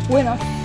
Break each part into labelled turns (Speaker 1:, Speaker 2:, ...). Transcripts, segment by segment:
Speaker 1: Buena.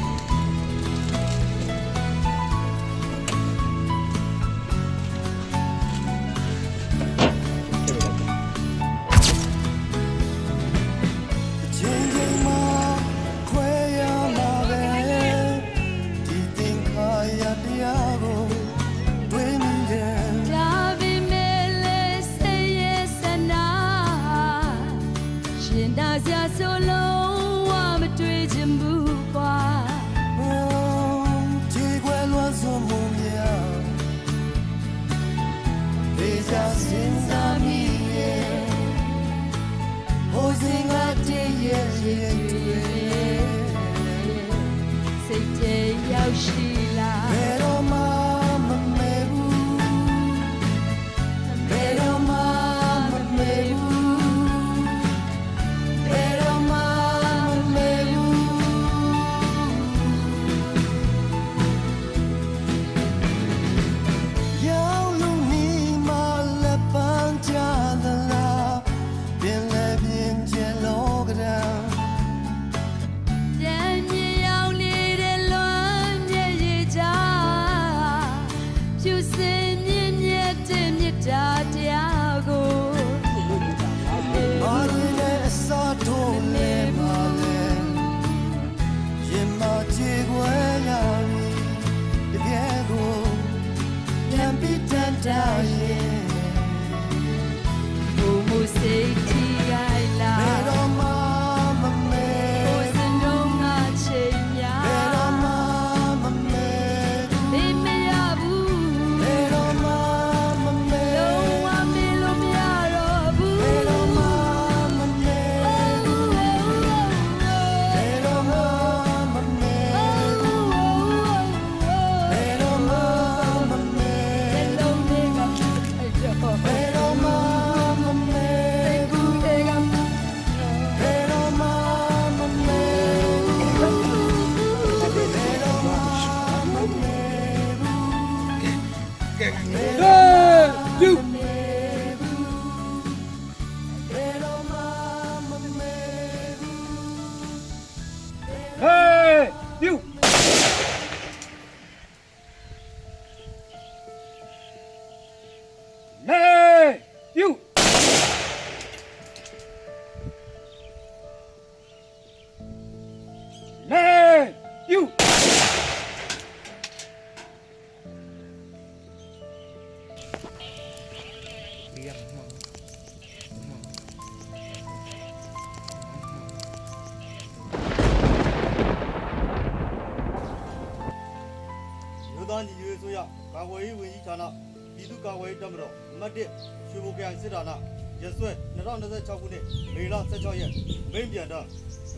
Speaker 2: Yes, 2026 ခုနှစ်မေလ16ရက်မင်းပြန်တော့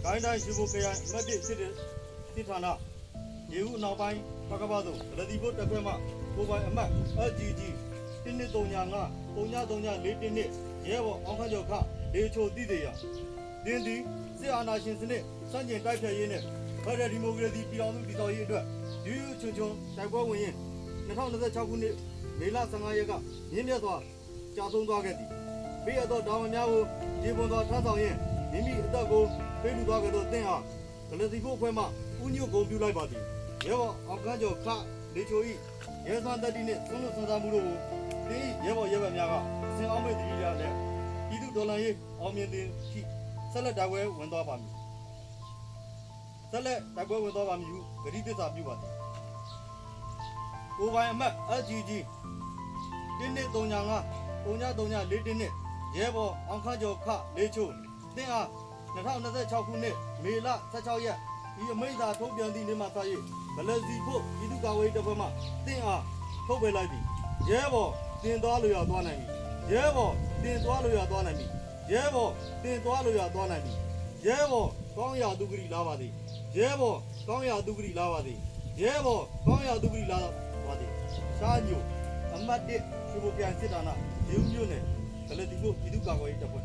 Speaker 2: ကိုင်းတိုင်းရှိဖို့ခရိုင်အမှတ်1စစ်ဌာနရေဦးနောက်ပိုင်းပကပသို့ဗလဒီဘုတ်တက်ခွဲမှကိုပိုင်အမှတ် LGG 1235 3334နှစ်ရဲဘော်အောင်ခန့်ကျော်ခလေချိုတည်တည်ရတင်းသည်စစ်အာဏာရှင်စနစ်စန့်ကျင်တိုက်ဖျက်ရေးနဲ့ဖက်ဒရယ်ဒီမိုကရေစီပြည်ထောင်စုတည်ဆောက်ရေးအတွက်ယူယူချွန်ချွန်တိုက်ပွဲဝင်ရင်2026ခုနှစ်မေလ15ရက်ကမြင်းမြတ်စွာကြာဆုံးသွားခဲ့သည်ပေးအပ်သောတောင်းများကိုခြေပွန်စွာထမ်းဆောင်ရင်မိမိအသက်ကိုပေးလူသွားကြသောသင်ဟာဗလစီဖို့အဖွဲ့မှဥညွတ်ဂုဏ်ပြုလိုက်ပါသည်ရဲဘော်အောင်ခန့်ကျော်ခလေချို၏ရဲစွမ်းတက်တီနှင့်သွန်းလို့စွမ်းစားမှုတို့ကိုတင်းရဲဘော်ရဲဘက်များကစင်အောင်မဲ့တည်ရတဲ့ပြည်သူဒေါ်လာရေးအောင်မြင်သည်ရှိဆက်လက်တိုက်ပွဲဝင်သွားပါမည်ဆက်လက်တိုက်ပွဲဝင်သွားပါမည်ဟုဂတိသစ္စာပြုပါသည် ကိုပိုင်အမတ် LGG 1235 3934ရဲဘော်အောင်ခန့်ကျော်ခလေးချိုတင်အား2026ခုနှစ်မေလ16ရက်ဒီအမိန့်သာထုတ်ပြန်သည့်နေ့မှစ၍ဗလက်စီဖို့ပြည်သူ့ကာကွယ်ရေးတပ်ဖွဲ့မှတင်အားထုတ်ပယ်လိုက်သည်ရဲဘော်တင်သွားလို့ရသွားနိုင်ပြီရဲဘော်တင်သွားလို့ရသွားနိုင်ပြီရဲဘော်တင်သွားလို့ရသွားနိုင်ပြီရဲဘော်ကောင်းရာသူဂရီလာပါသည်ရဲဘော်ကောင်းရာသူဂရီလာပါသည်ရဲဘော်ကောင်းရာသူဂရီလာပါသည်ရှားညိုအမတ်1ရွှေဘိုပြန်စစ်ဌာနရေဦးမြို့နယ်ဗလက်စီဖို့ပြည်သူ့ကာကွယ်ရေးတပ်ဖွဲ့